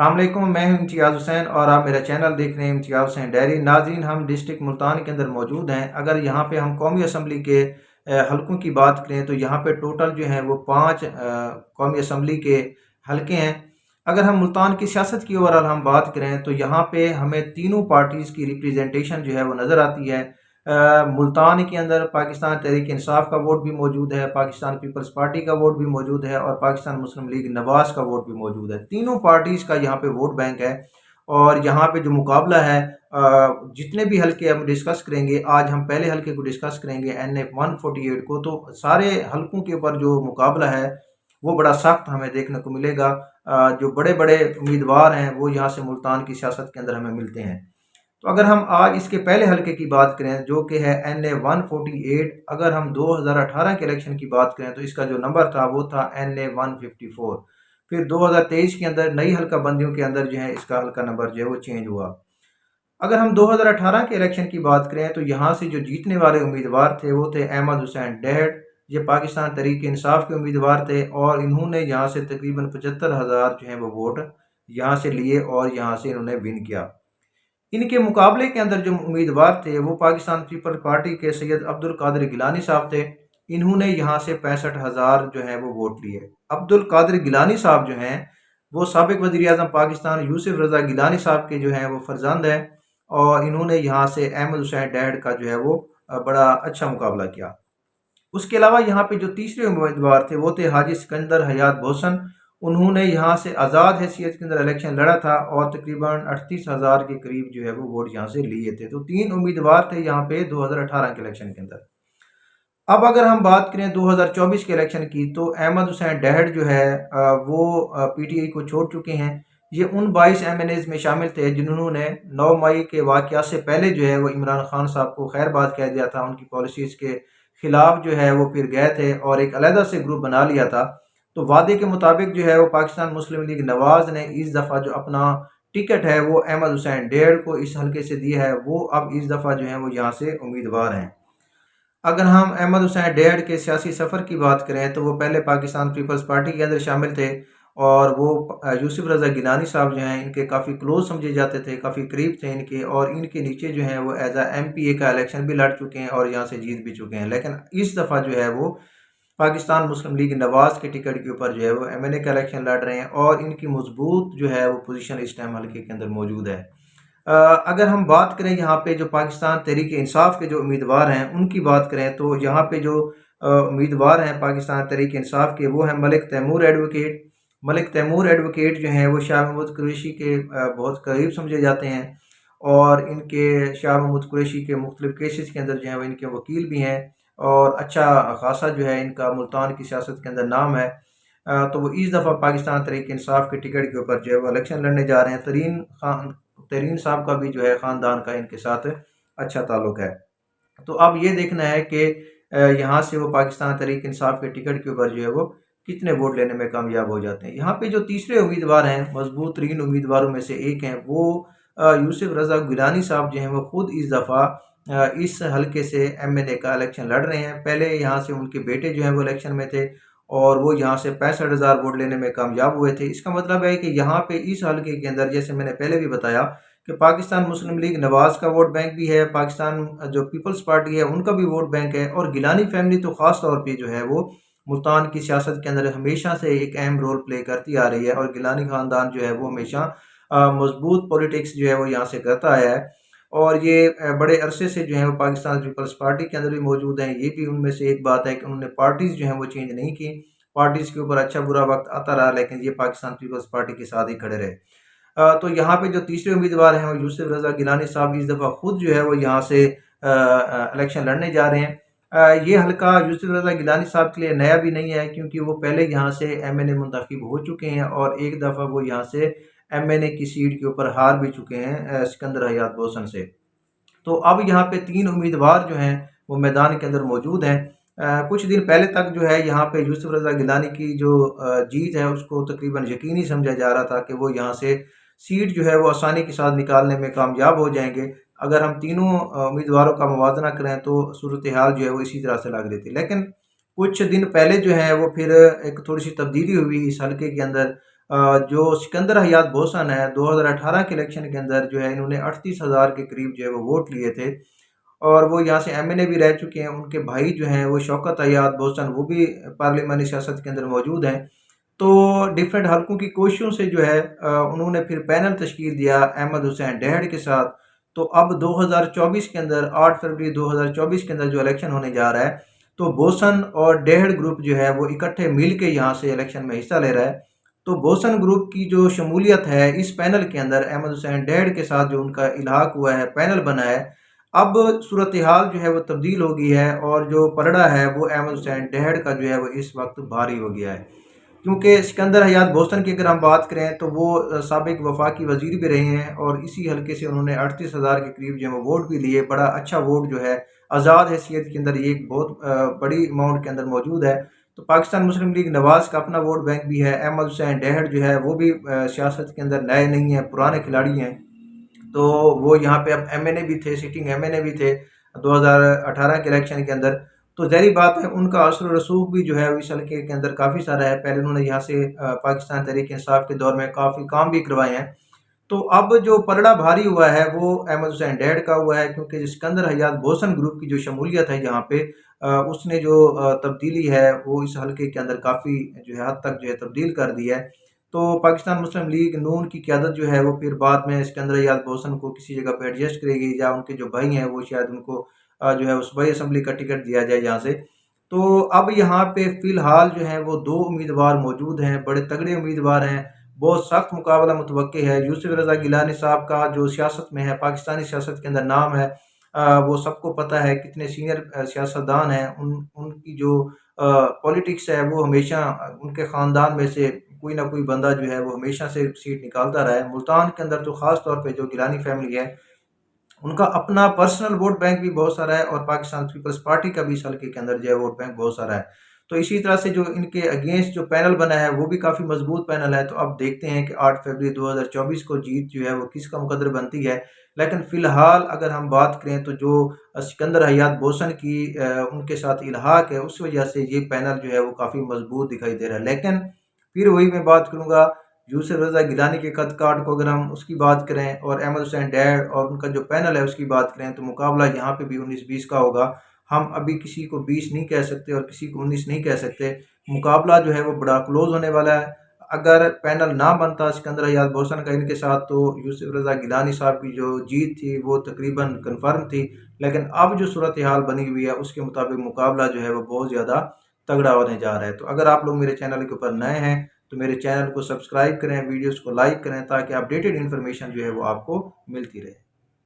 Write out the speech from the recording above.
السلام علیکم، میں ہوں امتیاز حسین اور آپ میرا چینل دیکھ رہے ہیں امتیاز حسین ڈائری۔ ناظرین، ہم ڈسٹرکٹ ملتان کے اندر موجود ہیں۔ اگر یہاں پہ ہم قومی اسمبلی کے حلقوں کی بات کریں تو یہاں پہ ٹوٹل جو ہیں وہ 5 قومی اسمبلی کے حلقے ہیں۔ اگر ہم ملتان کی سیاست کی اوورال ہم بات کریں تو یہاں پہ ہمیں تینوں پارٹیز کی ریپریزنٹیشن جو ہے وہ نظر آتی ہے۔ ملتان کے اندر پاکستان تحریک انصاف کا ووٹ بھی موجود ہے، پاکستان پیپلز پارٹی کا ووٹ بھی موجود ہے اور پاکستان مسلم لیگ نواز کا ووٹ بھی موجود ہے۔ تینوں پارٹیز کا یہاں پہ ووٹ بینک ہے اور یہاں پہ جو مقابلہ ہے، جتنے بھی حلقے ہم ڈسکس کریں گے، آج ہم پہلے حلقے کو ڈسکس کریں گے NA 148 کو، تو سارے حلقوں کے اوپر جو مقابلہ ہے وہ بڑا سخت ہمیں دیکھنے کو ملے گا۔ جو بڑے بڑے امیدوار ہیں وہ یہاں سے ملتان کی سیاست کے اندر ہمیں ملتے ہیں۔ تو اگر ہم آج اس کے پہلے حلقے کی بات کریں جو کہ ہے NA 148، اگر ہم 2018 کے الیکشن کی بات کریں تو اس کا جو نمبر تھا وہ تھا NA 154۔ پھر 2023 کے اندر نئی حلقہ بندیوں کے اندر جو ہے اس کا حلقہ نمبر جو ہے وہ چینج ہوا۔ اگر ہم 2018 کے الیکشن کی بات کریں تو یہاں سے جو جیتنے والے امیدوار تھے وہ تھے احمد حسین ڈیہڑ، یہ پاکستان تحریک انصاف کے امیدوار تھے اور انہوں نے یہاں سے تقریباً 75,000 جو ہیں وہ ووٹ یہاں سے لیے اور یہاں سے انہوں نے ون کیا۔ ان کے مقابلے کے اندر جو امیدوار تھے وہ پاکستان پیپل پارٹی کے سید عبدالقادر گیلانی صاحب تھے، انہوں نے یہاں سے 65,000 جو ہے وہ ووٹ لیے۔ عبدالقادر گیلانی صاحب جو ہیں وہ سابق وزیر اعظم پاکستان یوسف رضا گیلانی صاحب کے جو ہیں وہ فرزند ہیں اور انہوں نے یہاں سے احمد حسین ڈیہڑ کا جو ہے وہ بڑا اچھا مقابلہ کیا۔ اس کے علاوہ یہاں پہ جو تیسرے امیدوار تھے وہ تھے حاجی سکندر حیات بحسن، انہوں نے یہاں سے آزاد حیثیت کے اندر الیکشن لڑا تھا اور تقریباً 38,000 کے قریب جو ہے وہ ووٹ یہاں سے لیے تھے۔ تو 3 امیدوار تھے یہاں پہ 2018 کے الیکشن کے اندر۔ اب اگر ہم بات کریں 2024 کے الیکشن کی تو احمد حسین ڈیہڑ جو ہے وہ PTI کو چھوڑ چکے ہیں۔ یہ ان 22 MNAs میں شامل تھے جنہوں نے 9 مئی کے واقعات سے پہلے جو ہے وہ عمران خان صاحب کو خیر بات کہہ دیا تھا، ان کی پالیسیز کے خلاف جو ہے وہ پھر گئے تھے اور ایک علیحدہ سے گروپ بنا لیا تھا۔ تو وعدے کے مطابق جو ہے وہ پاکستان مسلم لیگ نواز نے اس دفعہ جو اپنا ٹکٹ ہے وہ احمد حسین ڈیہڑ کو اس حلقے سے دیا ہے، وہ اب اس دفعہ جو ہے وہ یہاں سے امیدوار ہیں۔ اگر ہم احمد حسین ڈیہڑ کے سیاسی سفر کی بات کریں تو وہ پہلے پاکستان پیپلز پارٹی کے اندر شامل تھے اور وہ یوسف رضا گیلانی صاحب جو ہیں ان کے کافی کلوز سمجھے جاتے تھے، کافی قریب تھے ان کے، اور ان کے نیچے جو ہیں وہ ایز اے MPA کا الیکشن بھی لڑ چکے ہیں اور یہاں سے جیت بھی چکے ہیں۔ لیکن اس دفعہ جو ہے وہ پاکستان مسلم لیگ نواز کے ٹکٹ کے اوپر جو ہے وہ MNA کا الیکشن لڑ رہے ہیں اور ان کی مضبوط جو ہے وہ پوزیشن اس ٹائم حلقے کے اندر موجود ہے۔ اگر ہم بات کریں یہاں پہ جو پاکستان تحریک انصاف کے جو امیدوار ہیں ان کی بات کریں تو یہاں پہ جو امیدوار ہیں پاکستان تحریک انصاف کے وہ ہیں ملک تیمور ایڈوکیٹ۔ ملک تیمور ایڈوکیٹ جو ہیں وہ شاہ محمود قریشی کے بہت قریب سمجھے جاتے ہیں اور ان کے شاہ محمود قریشی کے مختلف کیسز کے اندر جو ہیں وہ ان کے وکیل بھی ہیں اور اچھا خاصا جو ہے ان کا ملتان کی سیاست کے اندر نام ہے۔ تو وہ اس دفعہ پاکستان تحریک انصاف کے ٹکٹ کے اوپر جو ہے وہ الیکشن لڑنے جا رہے ہیں۔ ترین صاحب کا بھی جو ہے خاندان کا ان کے ساتھ اچھا تعلق ہے۔ تو اب یہ دیکھنا ہے کہ یہاں سے وہ پاکستان تحریک انصاف کے ٹکٹ کے اوپر جو ہے وہ کتنے ووٹ لینے میں کامیاب ہو جاتے ہیں۔ یہاں پہ جو تیسرے امیدوار ہیں، مضبوط ترین امیدواروں میں سے ایک ہیں، وہ یوسف رضا گیلانی صاحب جو ہیں وہ خود اس دفعہ اس حلقے سے MNA کا الیکشن لڑ رہے ہیں۔ پہلے یہاں سے ان کے بیٹے جو ہیں وہ الیکشن میں تھے اور وہ یہاں سے 65,000 ووٹ لینے میں کامیاب ہوئے تھے۔ اس کا مطلب ہے کہ یہاں پہ اس حلقے کے اندر جیسے میں نے پہلے بھی بتایا کہ پاکستان مسلم لیگ نواز کا ووٹ بینک بھی ہے، پاکستان جو پیپلز پارٹی ہے ان کا بھی ووٹ بینک ہے، اور گیلانی فیملی تو خاص طور پہ جو ہے وہ ملتان کی سیاست کے اندر ہمیشہ سے ایک اہم رول پلے کرتی آ رہی ہے اور گیلانی خاندان جو ہے وہ ہمیشہ مضبوط پولیٹکس جو ہے وہ یہاں سے کرتا آیا ہے اور یہ بڑے عرصے سے جو ہے وہ پاکستان پیپلز پارٹی کے اندر بھی موجود ہیں۔ یہ بھی ان میں سے ایک بات ہے کہ انہوں نے پارٹیز جو ہیں وہ چینج نہیں کی، پارٹیز کے اوپر اچھا برا وقت آتا رہا لیکن یہ پاکستان پیپلز پارٹی کے ساتھ ہی کھڑے رہے۔ تو یہاں پہ جو تیسرے امیدوار ہیں وہ یوسف رضا گیلانی صاحب اس دفعہ خود جو ہے وہ یہاں سے الیکشن لڑنے جا رہے ہیں۔ یہ حلقہ یوسف رضا گیلانی صاحب کے لیے نیا بھی نہیں ہے کیونکہ وہ پہلے یہاں سے MNA منتخب ہو چکے ہیں اور ایک دفعہ وہ یہاں سے MNA کی سیٹ کے اوپر ہار بھی چکے ہیں سکندر حیات بحسن سے۔ تو اب یہاں پہ 3 امیدوار جو ہیں وہ میدان کے اندر موجود ہیں۔ کچھ دن پہلے تک جو ہے یہاں پہ یوسف رضا گیلانی کی جو جیت ہے اس کو تقریباً یقینی سمجھا جا رہا تھا کہ وہ یہاں سے سیٹ جو ہے وہ آسانی کے ساتھ نکالنے میں کامیاب ہو جائیں گے۔ اگر ہم تینوں امیدواروں کا موازنہ کریں تو صورتحال جو ہے وہ اسی طرح سے لگ رہی تھی، لیکن کچھ دن پہلے جو ہے وہ پھر ایک تھوڑی سی تبدیلی ہوئی اس حلقے کے اندر۔ جو سکندر حیات بوسن ہے 2018 کے الیکشن کے اندر جو ہے انہوں نے 38,000 کے قریب جو ہے وہ ووٹ لیے تھے، اور وہ یہاں سے ایم این اے بھی رہ چکے ہیں۔ ان کے بھائی جو ہیں وہ شوکت حیات بوسن، وہ بھی پارلیمانی سیاست کے اندر موجود ہیں۔ تو ڈیفرنٹ حلقوں کی کوششوں سے جو ہے انہوں نے پھر پینل تشکیل دیا احمد حسین ڈہڑ کے ساتھ۔ تو اب 2024 کے اندر 8 فروری 2024 کے اندر جو الیکشن ہونے جا رہا ہے، تو بوسن اور ڈہڑ گروپ جو ہے وہ اکٹھے مل کے یہاں سے الیکشن میں حصہ لے رہا ہے۔ تو بوسن گروپ کی جو شمولیت ہے اس پینل کے اندر، احمد حسین ڈہڑ کے ساتھ جو ان کا الحاق ہوا ہے، پینل بنا ہے، اب صورتحال جو ہے وہ تبدیل ہو گئی ہے، اور جو پلڑا ہے وہ احمد حسین ڈہڑ کا جو ہے وہ اس وقت بھاری ہو گیا ہے۔ کیونکہ سکندر حیات بوسن کی اگر ہم بات کریں تو وہ سابق وفاقی وزیر بھی رہے ہیں، اور اسی حلقے سے انہوں نے 38,000 کے قریب جو ہے وہ ووٹ بھی لیے۔ بڑا اچھا ووٹ جو ہے آزاد حیثیت کے اندر یہ ایک بہت بڑی اماؤنٹ کے اندر موجود ہے۔ تو پاکستان مسلم لیگ نواز کا اپنا ووٹ بینک بھی ہے۔ احمد حسین ڈہڑ جو ہے وہ بھی سیاست کے اندر نئے نہیں ہیں، پرانے کھلاڑی ہیں۔ تو وہ یہاں پہ اب ایم این اے بھی تھے، سٹنگ ایم این اے بھی تھے 2018 کے الیکشن کے اندر۔ تو ظاہری بات ہے ان کا اثر و رسوخ بھی جو ہے اس حلقے کے اندر کافی سارا ہے۔ پہلے انہوں نے یہاں سے پاکستان تحریک انصاف کے دور میں کافی کام بھی کروائے ہیں۔ تو اب جو پلڑا بھاری ہوا ہے وہ احمد حسین ڈہڑ کا ہوا ہے، کیونکہ سکندر حیات بوسن گروپ کی جو شمولیت ہے یہاں پہ، اس نے جو تبدیلی ہے وہ اس حلقے کے اندر کافی جو ہے حد تک جو ہے تبدیل کر دی ہے۔ تو پاکستان مسلم لیگ نون کی قیادت جو ہے وہ پھر بعد میں سکندر حیات بوسن کو کسی جگہ پہ ایڈجسٹ کرے گی، یا ان کے جو بھائی ہیں وہ شاید ان کو جو ہے صوبائی اسمبلی کا ٹکٹ دیا جائے یہاں سے۔ تو اب یہاں پہ فی الحال جو ہیں وہ 2 امیدوار موجود ہیں، بڑے تگڑے امیدوار ہیں، بہت سخت مقابلہ متوقع ہے۔ یوسف رضا گیلانی صاحب کا جو سیاست میں ہے، پاکستانی سیاست کے اندر نام ہے، وہ سب کو پتہ ہے، کتنے سینئر سیاستدان ہیں، ان کی جو پولیٹکس ہے وہ ہمیشہ ان کے خاندان میں سے کوئی نہ کوئی بندہ جو ہے وہ ہمیشہ سے سیٹ نکالتا رہا ہے۔ ملتان کے اندر تو خاص طور پہ جو گیلانی فیملی ہے ان کا اپنا پرسنل ووٹ بینک بھی بہت سارا ہے، اور پاکستان پیپلز پارٹی کا بھی اس حلقے کے اندر جو ہے ووٹ بینک بہت سارا ہے۔ تو اسی طرح سے جو ان کے اگینسٹ جو پینل بنا ہے وہ بھی کافی مضبوط پینل ہے۔ تو اب دیکھتے ہیں کہ 8 فروری 2024 کو جیت جو ہے وہ کس کا مقدر بنتی ہے۔ لیکن فی الحال اگر ہم بات کریں تو جو سکندر حیات بوسن کی ان کے ساتھ الحاق ہے، اس وجہ سے یہ پینل جو ہے وہ کافی مضبوط دکھائی دے رہا ہے۔ لیکن پھر وہی میں بات کروں گا، یوسف رضا گیلانی کے قد کاٹ کو اگر ہم اس کی بات کریں، اور احمد حسین ڈیڑ اور ان کا جو پینل ہے اس کی بات کریں، تو مقابلہ یہاں پہ بھی 19-20 کا ہوگا۔ ہم ابھی کسی کو 20 نہیں کہہ سکتے اور کسی کو 19 نہیں کہہ سکتے۔ مقابلہ جو ہے وہ بڑا کلوز ہونے والا ہے۔ اگر پینل نہ بنتا سکندر حیات بوسن کا ان کے ساتھ، تو یوسف رضا گیلانی صاحب کی جو جیت تھی وہ تقریباً کنفرم تھی۔ لیکن اب جو صورتحال بنی ہوئی ہے اس کے مطابق مقابلہ جو ہے وہ بہت زیادہ تگڑا ہونے جا رہا ہے۔ تو اگر آپ لوگ میرے چینل کے اوپر نئے ہیں تو میرے چینل کو سبسکرائب کریں، ویڈیوز کو لائک کریں، تاکہ اپڈیٹڈ انفارمیشن جو ہے وہ آپ کو ملتی رہے۔